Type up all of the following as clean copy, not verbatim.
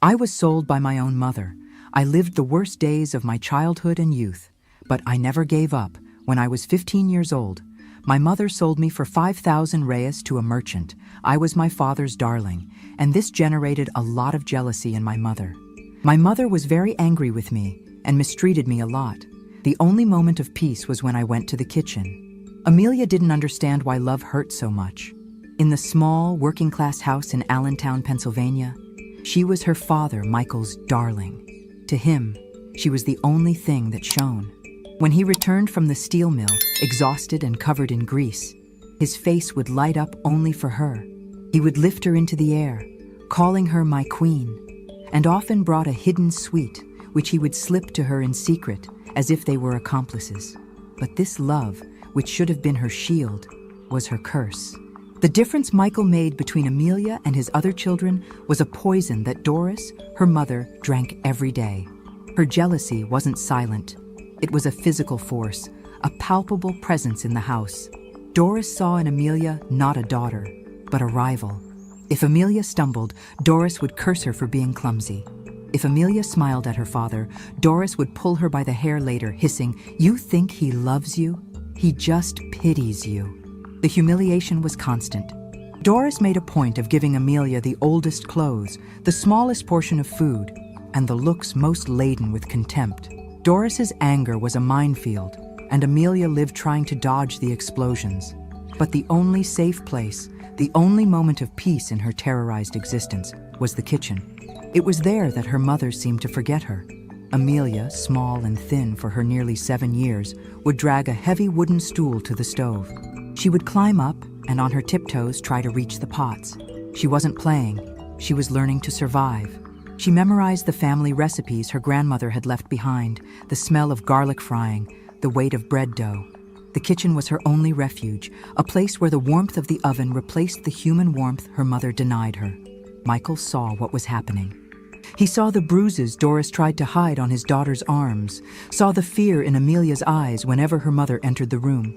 I was sold by my own mother. I lived the worst days of my childhood and youth, but I never gave up. When I was 15 years old, my mother sold me for 5,000 reais to a merchant. I was my father's darling, and this generated a lot of jealousy in my mother. My mother was very angry with me and mistreated me a lot. The only moment of peace was when I went to the kitchen. Amelia didn't understand why love hurt so much. In the small, working-class house in Allentown, Pennsylvania, she was her father, Michael's darling. To him, she was the only thing that shone. When he returned from the steel mill, exhausted and covered in grease, his face would light up only for her. He would lift her into the air, calling her my queen, and often brought a hidden sweet, which he would slip to her in secret, as if they were accomplices. But this love, which should have been her shield, was her curse. The difference Michael made between Amelia and his other children was a poison that Doris, her mother, drank every day. Her jealousy wasn't silent. It was a physical force, a palpable presence in the house. Doris saw in Amelia not a daughter, but a rival. If Amelia stumbled, Doris would curse her for being clumsy. If Amelia smiled at her father, Doris would pull her by the hair later, hissing, "You think he loves you? He just pities you." The humiliation was constant. Doris made a point of giving Amelia the oldest clothes, the smallest portion of food, and the looks most laden with contempt. Doris's anger was a minefield, and Amelia lived trying to dodge the explosions. But the only safe place, the only moment of peace in her terrorized existence, was the kitchen. It was there that her mother seemed to forget her. Amelia, small and thin for her nearly 7 years, would drag a heavy wooden stool to the stove. She would climb up and on her tiptoes try to reach the pots. She wasn't playing, she was learning to survive. She memorized the family recipes her grandmother had left behind, the smell of garlic frying, the weight of bread dough. The kitchen was her only refuge, a place where the warmth of the oven replaced the human warmth her mother denied her. Michael saw what was happening. He saw the bruises Doris tried to hide on his daughter's arms, saw the fear in Amelia's eyes whenever her mother entered the room.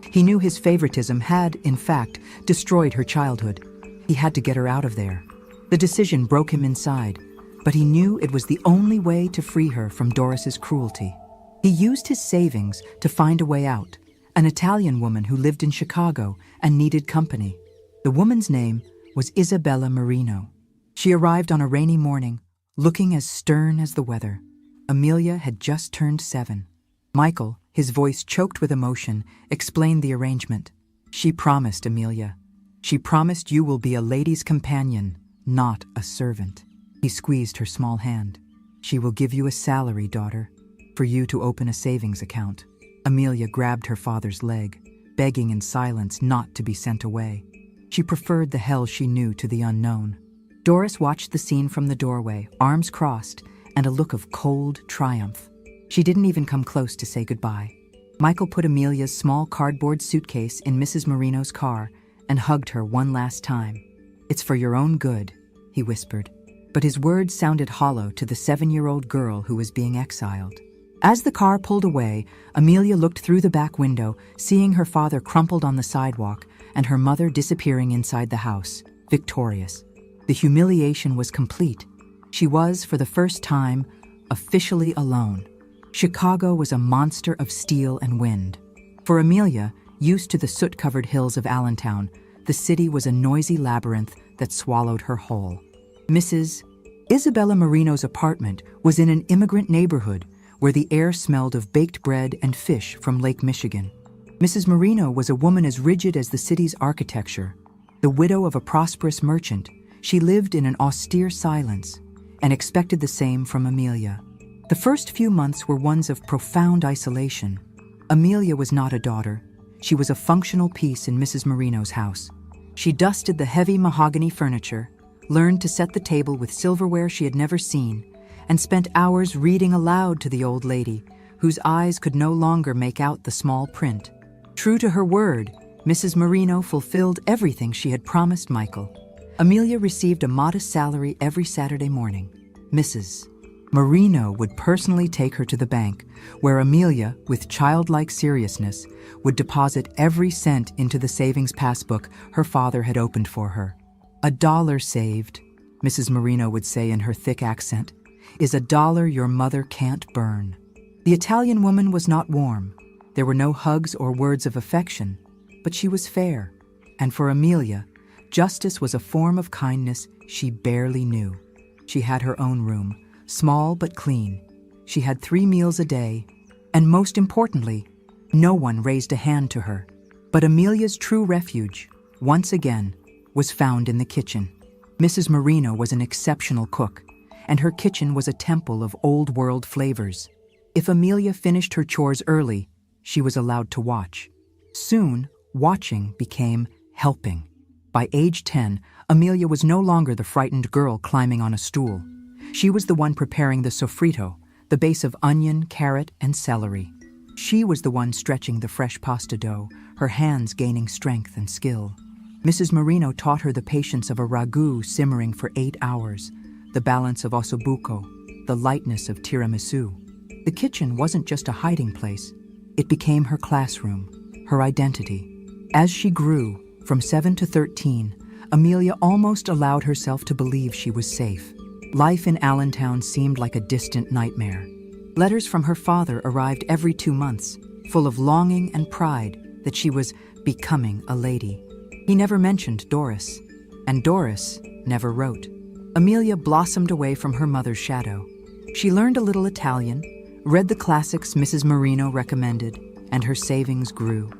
He knew his favoritism had, in fact, destroyed her childhood. He had to get her out of there. The decision broke him inside, but he knew it was the only way to free her from Doris's cruelty. He used his savings to find a way out, an Italian woman who lived in Chicago and needed company. The woman's name was Isabella Marino. She arrived on a rainy morning, looking as stern as the weather. Amelia had just turned 7. Michael, his voice choked with emotion, explained the arrangement. "She promised, Amelia. She promised you will be a lady's companion, not a servant." He squeezed her small hand. "She will give you a salary, daughter, for you to open a savings account." Amelia grabbed her father's leg, begging in silence not to be sent away. She preferred the hell she knew to the unknown. Doris watched the scene from the doorway, arms crossed, and a look of cold triumph. She didn't even come close to say goodbye. Michael put Amelia's small cardboard suitcase in Mrs. Marino's car and hugged her one last time. "It's for your own good," he whispered, but his words sounded hollow to the 7-year-old girl who was being exiled. As the car pulled away, Amelia looked through the back window, seeing her father crumpled on the sidewalk and her mother disappearing inside the house, victorious. The humiliation was complete. She was, for the first time, officially alone. Chicago was a monster of steel and wind. For Amelia, used to the soot-covered hills of Allentown, the city was a noisy labyrinth that swallowed her whole. Mrs. Isabella Marino's apartment was in an immigrant neighborhood where the air smelled of baked bread and fish from Lake Michigan. Mrs. Marino was a woman as rigid as the city's architecture. The widow of a prosperous merchant, she lived in an austere silence and expected the same from Amelia. The first few months were ones of profound isolation. Amelia was not a daughter. She was a functional piece in Mrs. Marino's house. She dusted the heavy mahogany furniture, learned to set the table with silverware she had never seen, and spent hours reading aloud to the old lady, whose eyes could no longer make out the small print. True to her word, Mrs. Marino fulfilled everything she had promised Michael. Amelia received a modest salary every Saturday morning. Mrs. Marino would personally take her to the bank, where Amelia, with childlike seriousness, would deposit every cent into the savings passbook her father had opened for her. $1 saved, Mrs. Marino would say in her thick accent, is $1 your mother can't burn. The Italian woman was not warm. There were no hugs or words of affection, but she was fair. And for Amelia, justice was a form of kindness she barely knew. She had her own room, small but clean. She had 3 meals a day, and most importantly, no one raised a hand to her. But Amelia's true refuge, once again, was found in the kitchen. Mrs. Marino was an exceptional cook, and her kitchen was a temple of old-world flavors. If Amelia finished her chores early, she was allowed to watch. Soon, watching became helping. By age 10, Amelia was no longer the frightened girl climbing on a stool. She was the one preparing the sofrito, the base of onion, carrot, and celery. She was the one stretching the fresh pasta dough, her hands gaining strength and skill. Mrs. Marino taught her the patience of a ragu simmering for 8 hours, the balance of ossobuco, the lightness of tiramisu. The kitchen wasn't just a hiding place. It became her classroom, her identity. As she grew, from 7 to 13, Amelia almost allowed herself to believe she was safe. Life in Allentown seemed like a distant nightmare. Letters from her father arrived every 2 months, full of longing and pride that she was becoming a lady. He never mentioned Doris, and Doris never wrote. Amelia blossomed away from her mother's shadow. She learned a little Italian, read the classics Mrs. Marino recommended, and her savings grew.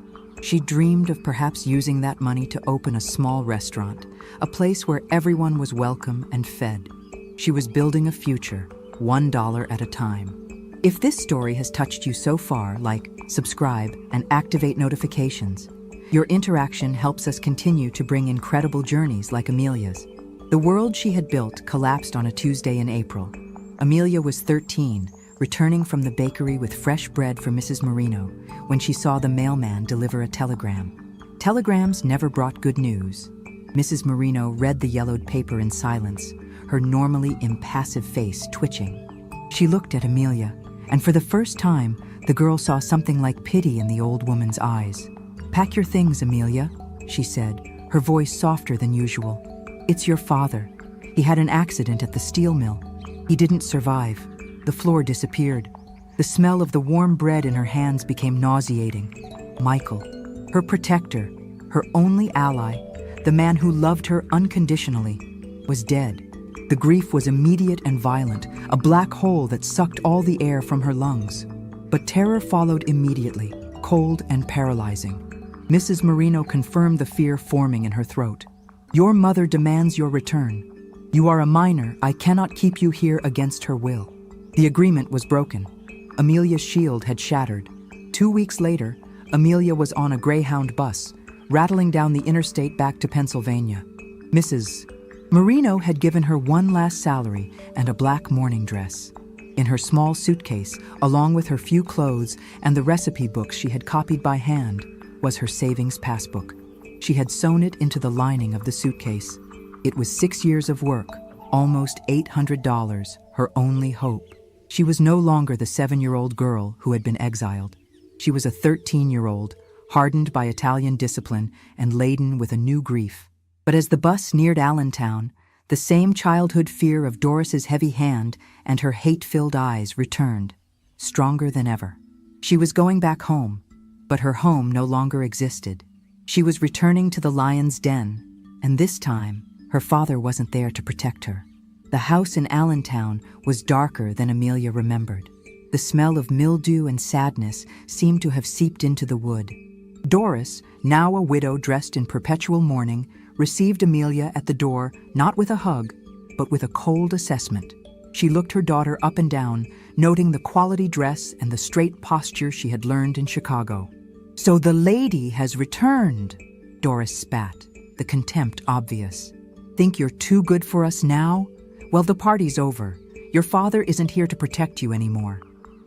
She dreamed of perhaps using that money to open a small restaurant, a place where everyone was welcome and fed. She was building a future, $1 at a time. If this story has touched you so far, like, subscribe, and activate notifications. Your interaction helps us continue to bring incredible journeys like Amelia's. The world she had built collapsed on a Tuesday in April. Amelia was 13, returning from the bakery with fresh bread for Mrs. Marino, when she saw the mailman deliver a telegram. Telegrams never brought good news. Mrs. Marino read the yellowed paper in silence, her normally impassive face twitching. She looked at Amelia, and for the first time, the girl saw something like pity in the old woman's eyes. "Pack your things, Amelia," she said, her voice softer than usual. "It's your father. He had an accident at the steel mill. He didn't survive. The floor disappeared. The smell of the warm bread in her hands became nauseating. Michael, her protector, her only ally, the man who loved her unconditionally, was dead. The grief was immediate and violent, a black hole that sucked all the air from her lungs. But terror followed immediately, cold and paralyzing. Mrs. Marino confirmed the fear forming in her throat. "Your mother demands your return. You are a minor. I cannot keep you here against her will." The agreement was broken. Amelia's shield had shattered. 2 weeks later, Amelia was on a Greyhound bus, rattling down the interstate back to Pennsylvania. Mrs. Marino had given her one last salary and a black morning dress. In her small suitcase, along with her few clothes and the recipe books she had copied by hand, was her savings passbook. She had sewn it into the lining of the suitcase. It was 6 years of work, almost $800, her only hope. She was no longer the 7-year-old girl who had been exiled. She was a 13-year-old, hardened by Italian discipline and laden with a new grief. But as the bus neared Allentown, the same childhood fear of Doris's heavy hand and her hate-filled eyes returned, stronger than ever. She was going back home, but her home no longer existed. She was returning to the lion's den, and this time, her father wasn't there to protect her. The house in Allentown was darker than Amelia remembered. The smell of mildew and sadness seemed to have seeped into the wood. Doris, now a widow dressed in perpetual mourning, received Amelia at the door not with a hug, but with a cold assessment. She looked her daughter up and down, noting the quality dress and the straight posture she had learned in Chicago. "So the lady has returned," Doris spat, the contempt obvious. "Think you're too good for us now? Well, the party's over. Your father isn't here to protect you anymore."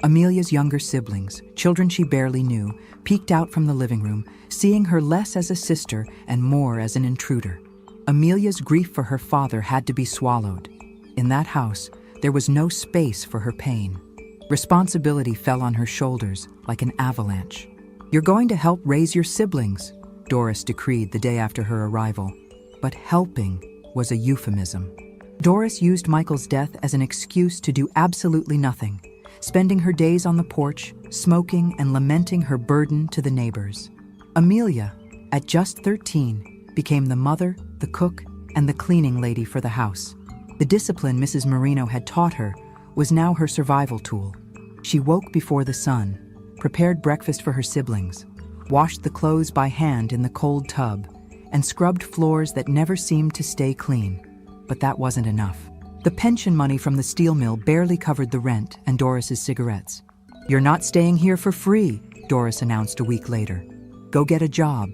Amelia's younger siblings, children she barely knew, peeked out from the living room, seeing her less as a sister and more as an intruder. Amelia's grief for her father had to be swallowed. In that house, there was no space for her pain. Responsibility fell on her shoulders like an avalanche. "You're going to help raise your siblings," Doris decreed the day after her arrival. But helping was a euphemism. Doris used Michael's death as an excuse to do absolutely nothing, spending her days on the porch, smoking and lamenting her burden to the neighbors. Amelia, at just 13, became the mother, the cook, and the cleaning lady for the house. The discipline Mrs. Marino had taught her was now her survival tool. She woke before the sun, prepared breakfast for her siblings, washed the clothes by hand in the cold tub, and scrubbed floors that never seemed to stay clean. But that wasn't enough. The pension money from the steel mill barely covered the rent and Doris's cigarettes. "You're not staying here for free," Doris announced a week later. "Go get a job."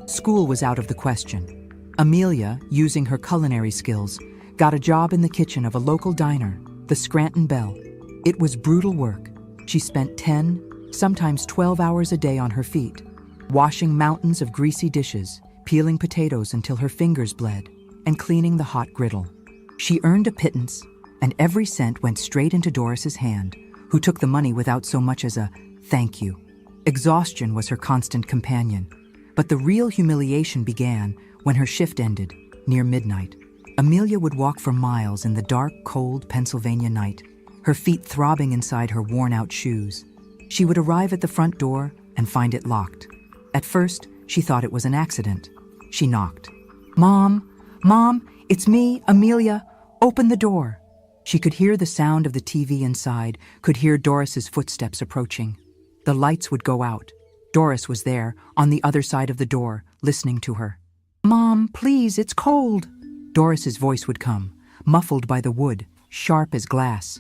School was out of the question. Amelia, using her culinary skills, got a job in the kitchen of a local diner, the Scranton Bell. It was brutal work. She spent 10, sometimes 12 hours a day on her feet, washing mountains of greasy dishes, peeling potatoes until her fingers bled, and cleaning the hot griddle. She earned a pittance, and every cent went straight into Doris's hand, who took the money without so much as a thank you. Exhaustion was her constant companion, but the real humiliation began when her shift ended, near midnight. Amelia would walk for miles in the dark, cold Pennsylvania night, her feet throbbing inside her worn-out shoes. She would arrive at the front door and find it locked. At first, she thought it was an accident. She knocked. "Mom, it's me, Amelia. Open the door." She could hear the sound of the TV inside, could hear Doris's footsteps approaching. The lights would go out. Doris was there, on the other side of the door, listening to her. "Mom, please, it's cold." Doris's voice would come, muffled by the wood, sharp as glass.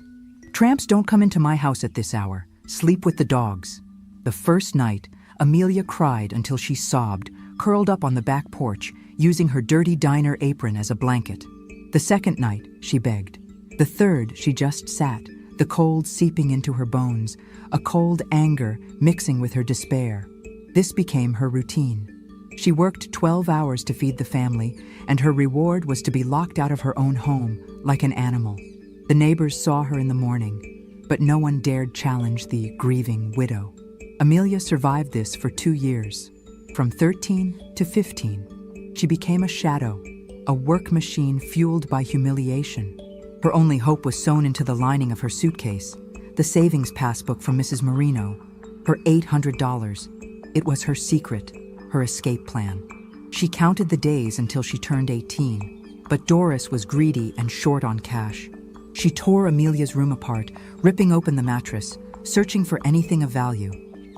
"Tramps don't come into my house at this hour. Sleep with the dogs." The first night, Amelia cried until she sobbed, curled up on the back porch, using her dirty diner apron as a blanket. The second night, she begged. The third, she just sat, the cold seeping into her bones, a cold anger mixing with her despair. This became her routine. She worked 12 hours to feed the family, and her reward was to be locked out of her own home, like an animal. The neighbors saw her in the morning, but no one dared challenge the grieving widow. Amelia survived this for 2 years. From 13 to 15, she became a shadow, a work machine fueled by humiliation. Her only hope was sewn into the lining of her suitcase, the savings passbook from Mrs. Marino, her $800. It was her secret, her escape plan. She counted the days until she turned 18, but Doris was greedy and short on cash. She tore Amelia's room apart, ripping open the mattress, searching for anything of value,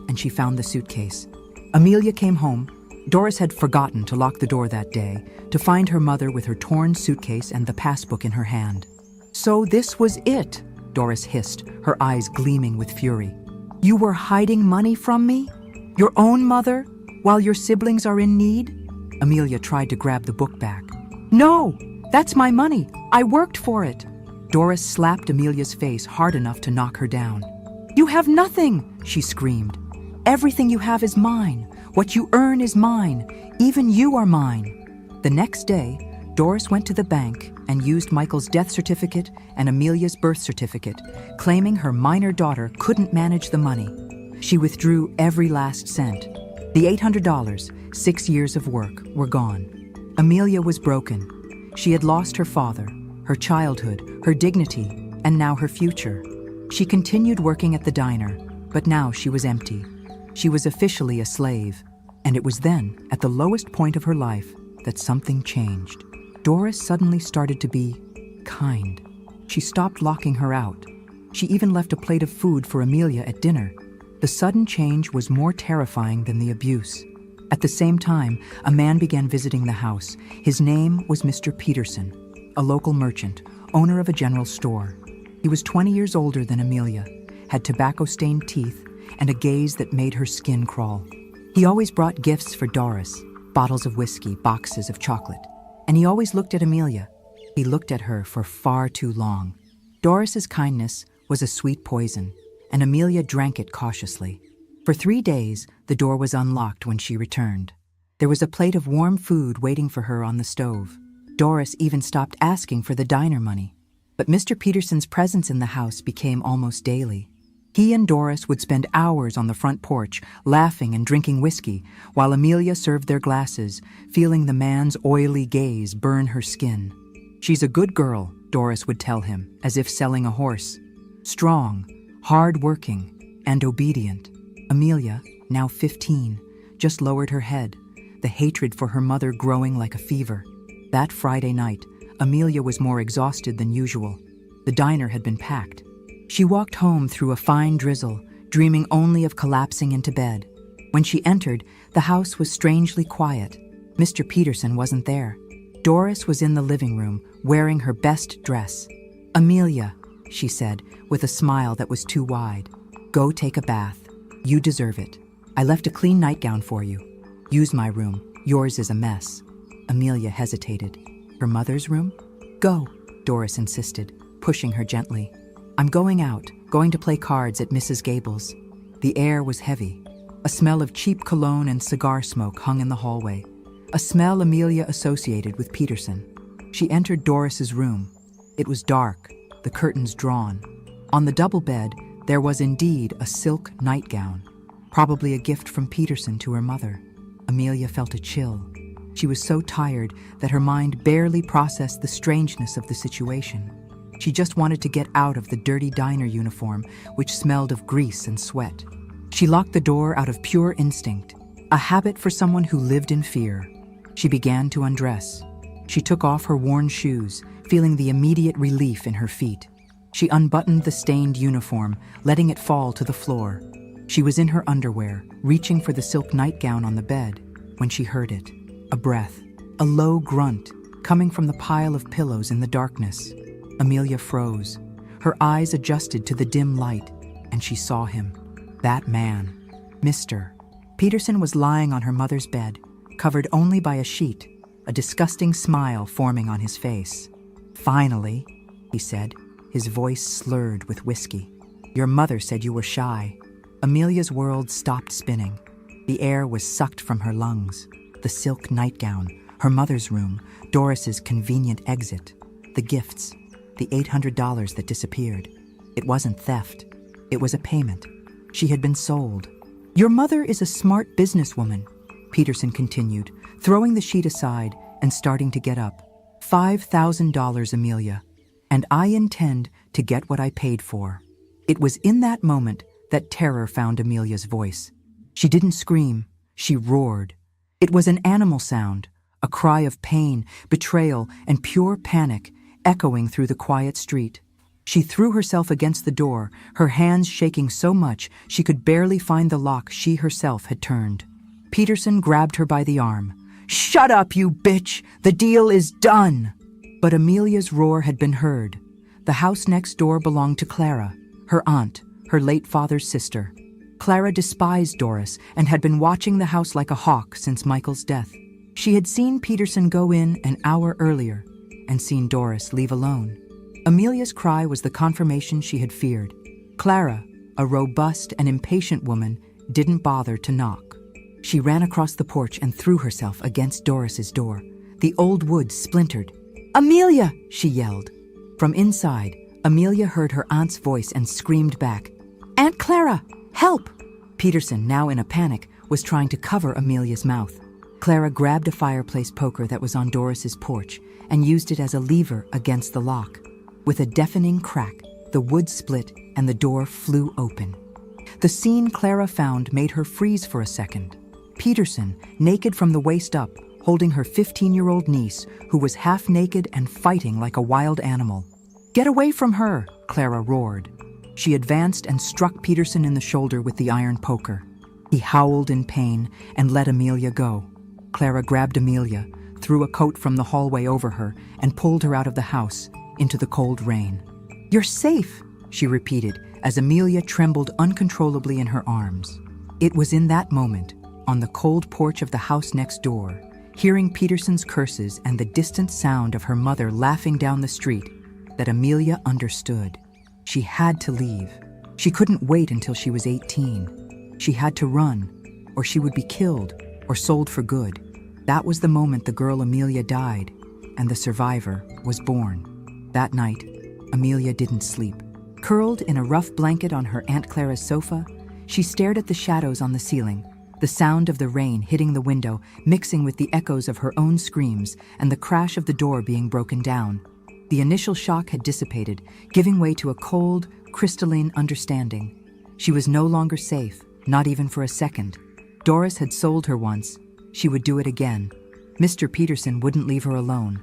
and she found the suitcase. Amelia came home. Doris had forgotten to lock the door that day, to find her mother with her torn suitcase and the passbook in her hand. "So this was it," Doris hissed, her eyes gleaming with fury. "You were hiding money from me? Your own mother, while your siblings are in need?" Amelia tried to grab the book back. "No, that's my money. I worked for it." Doris slapped Amelia's face hard enough to knock her down. "You have nothing," she screamed. "Everything you have is mine. What you earn is mine. Even you are mine." The next day, Doris went to the bank and used Michael's death certificate and Amelia's birth certificate, claiming her minor daughter couldn't manage the money. She withdrew every last cent. The $800, 6 years of work, were gone. Amelia was broken. She had lost her father, her childhood, her dignity, and now her future. She continued working at the diner, but now she was empty. She was officially a slave, and it was then, at the lowest point of her life, that something changed. Doris suddenly started to be kind. She stopped locking her out. She even left a plate of food for Amelia at dinner. The sudden change was more terrifying than the abuse. At the same time, a man began visiting the house. His name was Mr. Peterson, a local merchant, owner of a general store. He was 20 years older than Amelia, had tobacco-stained teeth, and a gaze that made her skin crawl. He always brought gifts for Doris, bottles of whiskey, boxes of chocolate. And he always looked at Amelia. He looked at her for far too long. Doris's kindness was a sweet poison, and Amelia drank it cautiously. For 3 days, the door was unlocked when she returned. There was a plate of warm food waiting for her on the stove. Doris even stopped asking for the diner money. But Mr. Peterson's presence in the house became almost daily. He and Doris would spend hours on the front porch, laughing and drinking whiskey, while Amelia served their glasses, feeling the man's oily gaze burn her skin. She's a good girl, Doris would tell him, as if selling a horse. Strong, hard-working, and obedient. Amelia, now 15, just lowered her head, the hatred for her mother growing like a fever. That Friday night, Amelia was more exhausted than usual. The diner had been packed. She walked home through a fine drizzle, dreaming only of collapsing into bed. When she entered, the house was strangely quiet. Mr. Peterson wasn't there. Doris was in the living room, wearing her best dress. "Amelia," she said, with a smile that was too wide, "go take a bath. You deserve it. I left a clean nightgown for you. Use my room. Yours is a mess." Amelia hesitated. Her mother's room? "Go," Doris insisted, pushing her gently. "I'm going out, going to play cards at Mrs. Gable's." The air was heavy. A smell of cheap cologne and cigar smoke hung in the hallway, a smell Amelia associated with Peterson. She entered Doris's room. It was dark, the curtains drawn. On the double bed, there was indeed a silk nightgown, probably a gift from Peterson to her mother. Amelia felt a chill. She was so tired that her mind barely processed the strangeness of the situation. She just wanted to get out of the dirty diner uniform, which smelled of grease and sweat. She locked the door out of pure instinct, a habit for someone who lived in fear. She began to undress. She took off her worn shoes, feeling the immediate relief in her feet. She unbuttoned the stained uniform, letting it fall to the floor. She was in her underwear, reaching for the silk nightgown on the bed, when she heard it. A breath, a low grunt, coming from the pile of pillows in the darkness. Amelia froze. Her eyes adjusted to the dim light, and she saw him. That man, Mr. Peterson, was lying on her mother's bed, covered only by a sheet, a disgusting smile forming on his face. "Finally," he said, his voice slurred with whiskey. "Your mother said you were shy." Amelia's world stopped spinning. The air was sucked from her lungs. The silk nightgown, her mother's room, Doris's convenient exit, the gifts, the $800 that disappeared. It wasn't theft. It was a payment. She had been sold. "Your mother is a smart businesswoman," Peterson continued, throwing the sheet aside and starting to get up. $5,000, Amelia, and I intend to get what I paid for." It was in that moment that terror found Amelia's voice. She didn't scream. She roared. It was an animal sound, a cry of pain, betrayal, and pure panic, echoing through the quiet street. She threw herself against the door, her hands shaking so much she could barely find the lock she herself had turned. Peterson grabbed her by the arm. "Shut up, you bitch! The deal is done!" But Amelia's roar had been heard. The house next door belonged to Clara, her aunt, her late father's sister. Clara despised Doris and had been watching the house like a hawk since Michael's death. She had seen Peterson go in an hour earlier and seen Doris leave alone. Amelia's cry was the confirmation she had feared. Clara, a robust and impatient woman, didn't bother to knock. She ran across the porch and threw herself against Doris's door. The old wood splintered. "Amelia!" she yelled. From inside, Amelia heard her aunt's voice and screamed back, "Aunt Clara, help!" Peterson, now in a panic, was trying to cover Amelia's mouth. Clara grabbed a fireplace poker that was on Doris's porch and used it as a lever against the lock. With a deafening crack, the wood split and the door flew open. The scene Clara found made her freeze for a second. Peterson, naked from the waist up, holding her 15-year-old niece, who was half naked and fighting like a wild animal. "Get away from her!" Clara roared. She advanced and struck Peterson in the shoulder with the iron poker. He howled in pain and let Amelia go. Clara grabbed Amelia, threw a coat from the hallway over her, and pulled her out of the house, into the cold rain. "You're safe," she repeated, as Amelia trembled uncontrollably in her arms. It was in that moment, on the cold porch of the house next door, hearing Peterson's curses and the distant sound of her mother laughing down the street, that Amelia understood. She had to leave. She couldn't wait until she was 18. She had to run, or she would be killed or sold for good. That was the moment the girl Amelia died, and the survivor was born. That night, Amelia didn't sleep. Curled in a rough blanket on her Aunt Clara's sofa, she stared at the shadows on the ceiling, the sound of the rain hitting the window mixing with the echoes of her own screams and the crash of the door being broken down. The initial shock had dissipated, giving way to a cold, crystalline understanding. She was no longer safe, not even for a second. Doris had sold her once. She would do it again. Mr. Peterson wouldn't leave her alone.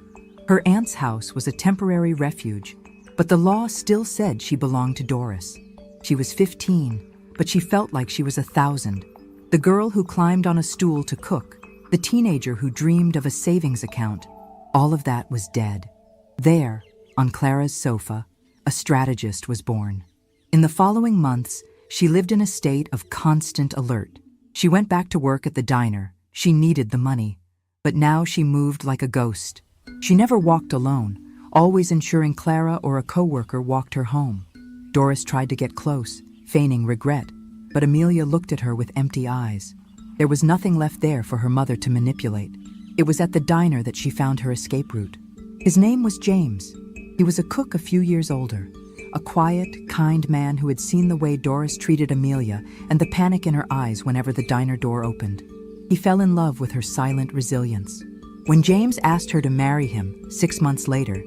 Her aunt's house was a temporary refuge, but the law still said she belonged to Doris. She was 15, but she felt like she was 1,000. The girl who climbed on a stool to cook, the teenager who dreamed of a savings account, all of that was dead. There, on Clara's sofa, a strategist was born. In the following months, she lived in a state of constant alert. She went back to work at the diner. She needed the money. But now she moved like a ghost. She never walked alone, always ensuring Clara or a coworker walked her home. Doris tried to get close, feigning regret, but Amelia looked at her with empty eyes. There was nothing left there for her mother to manipulate. It was at the diner that she found her escape route. His name was James. He was a cook a few years older, a quiet, kind man who had seen the way Doris treated Amelia and the panic in her eyes whenever the diner door opened. He fell in love with her silent resilience. When James asked her to marry him 6 months later,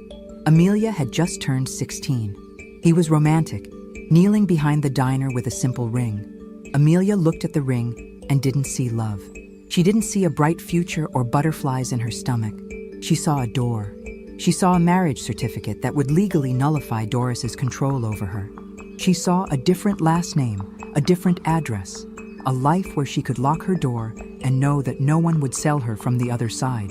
Amelia had just turned 16. He was romantic, kneeling behind the diner with a simple ring. Amelia looked at the ring and didn't see love. She didn't see a bright future or butterflies in her stomach. She saw a door. She saw a marriage certificate that would legally nullify Doris's control over her. She saw a different last name, a different address, a life where she could lock her door and know that no one would sell her from the other side.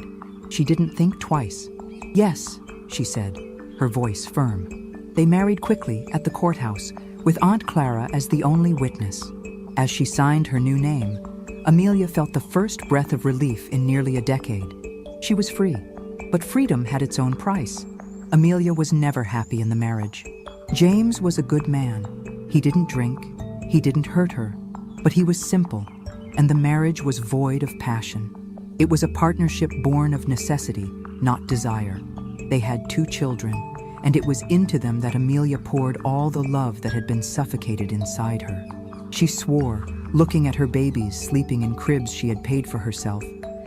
She didn't think twice. "Yes," she said, her voice firm. They married quickly at the courthouse, with Aunt Clara as the only witness. As she signed her new name, Amelia felt the first breath of relief in nearly a decade. She was free, but freedom had its own price. Amelia was never happy in the marriage. James was a good man. He didn't drink, he didn't hurt her, but he was simple, and the marriage was void of passion. It was a partnership born of necessity, not desire. They had 2 children, and it was into them that Amelia poured all the love that had been suffocated inside her. She swore, looking at her babies sleeping in cribs she had paid for herself,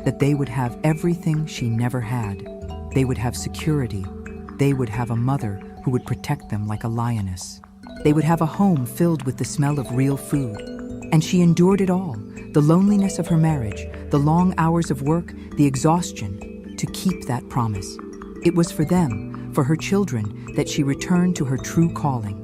that they would have everything she never had. They would have security. They would have a mother who would protect them like a lioness. They would have a home filled with the smell of real food. And she endured it all, the loneliness of her marriage, the long hours of work, the exhaustion, to keep that promise. It was for them, for her children, that she returned to her true calling.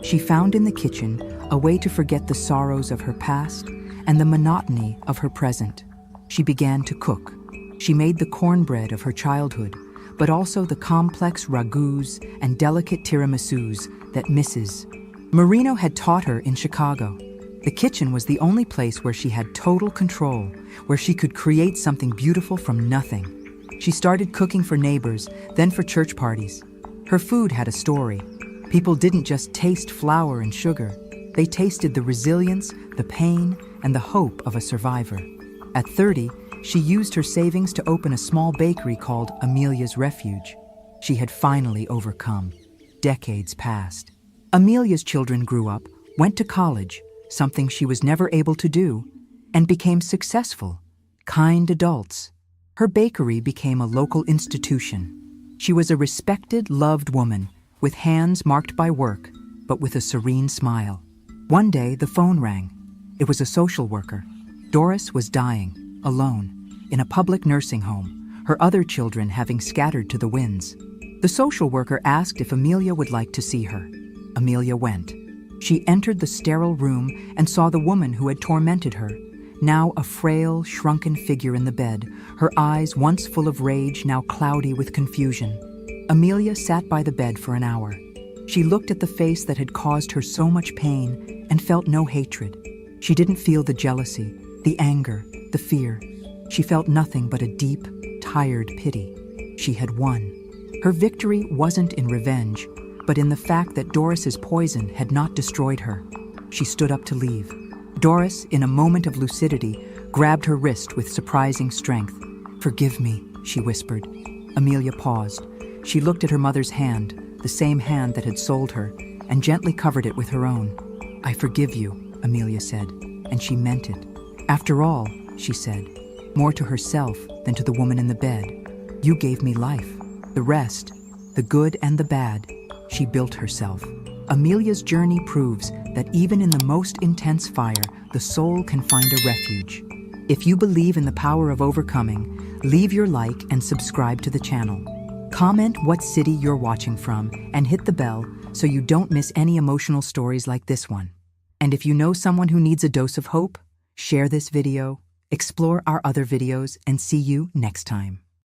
She found in the kitchen a way to forget the sorrows of her past and the monotony of her present. She began to cook. She made the cornbread of her childhood, but also the complex ragouts and delicate tiramisus that Mrs. Marino had taught her in Chicago. The kitchen was the only place where she had total control, where she could create something beautiful from nothing. She started cooking for neighbors, then for church parties. Her food had a story. People didn't just taste flour and sugar. They tasted the resilience, the pain, and the hope of a survivor. At 30, she used her savings to open a small bakery called Amelia's Refuge. She had finally overcome. Decades passed. Amelia's children grew up, went to college, something she was never able to do, and became successful, kind adults. Her bakery became a local institution. She was a respected, loved woman, with hands marked by work, but with a serene smile. One day, the phone rang. It was a social worker. Doris was dying, alone, in a public nursing home, her other children having scattered to the winds. The social worker asked if Amelia would like to see her. Amelia went. She entered the sterile room and saw the woman who had tormented her, now a frail, shrunken figure in the bed, her eyes once full of rage, now cloudy with confusion. Amelia sat by the bed for an hour. She looked at the face that had caused her so much pain and felt no hatred. She didn't feel the jealousy, the anger, the fear. She felt nothing but a deep, tired pity. She had won. Her victory wasn't in revenge, but in the fact that Doris's poison had not destroyed her. She stood up to leave. Doris, in a moment of lucidity, grabbed her wrist with surprising strength. "Forgive me," she whispered. Amelia paused. She looked at her mother's hand, the same hand that had sold her, and gently covered it with her own. "I forgive you," Amelia said, and she meant it. After all, she said, more to herself than to the woman in the bed, you gave me life. The rest, the good and the bad, she built herself. Amelia's journey proves that even in the most intense fire, the soul can find a refuge. If you believe in the power of overcoming, leave your like and subscribe to the channel. Comment what city you're watching from and hit the bell so you don't miss any emotional stories like this one. And if you know someone who needs a dose of hope, share this video, explore our other videos, and see you next time.